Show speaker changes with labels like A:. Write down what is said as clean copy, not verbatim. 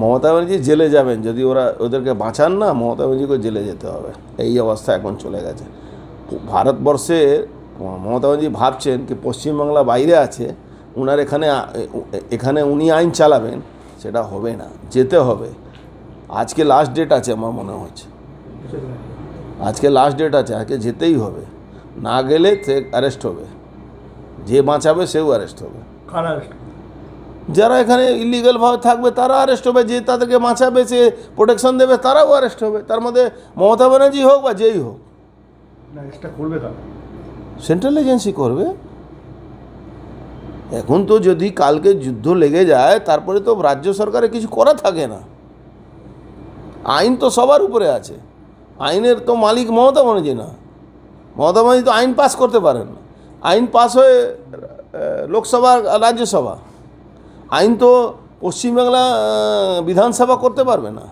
A: মমতা ব্যানার্জি জেলে যাবেন যদি ওদেরকে বাঁচান না, মমতা ব্যানার্জিকে জেলে যেতে হবে, এই অবস্থা এখন চলে গেছে ভারতবর্ষে। মমতা ব্যানার্জি ভাবছেন কি পশ্চিমবাংলা বাইরে আছে, উনার এখানে উনি আইন চালাবেন, সেটা হবে না, যেতে হবে। আজকে লাস্ট ডেট আছে আমার মনে হচ্ছে, আজকে লাস্ট ডেট আছে, আজকে যেতেই হবে, না গেলে সে অ্যারেস্ট হবে, যে বাঁচাবে সেও অ্যারেস্ট হবে। যারা এখানে ইলিগালভাবে থাকবে তারা অ্যারেস্ট হবে, যে তাদেরকে বাঁচাবে, সে প্রোটেকশন দেবে, তারাও অ্যারেস্ট হবে। তার মধ্যে মমতা ব্যানার্জি হোক বা যেই হোক, সেন্ট্রাল এজেন্সি করবে। এখন তো যদি কালকে যুদ্ধ লেগে যায় তারপরে তো রাজ্য সরকারের কিছু করা থাকে না। আইন তো সবার উপরে আছে, আইনের তো মালিক মমতা ব্যানার্জি না। মমতা ব্যানার্জি তো আইন পাস করতে পারেন না, আইন পাস হয়ে লোকসভা রাজ্যসভা, আইন তো পশ্চিমবাংলা বিধানসভা করতে পারবে না।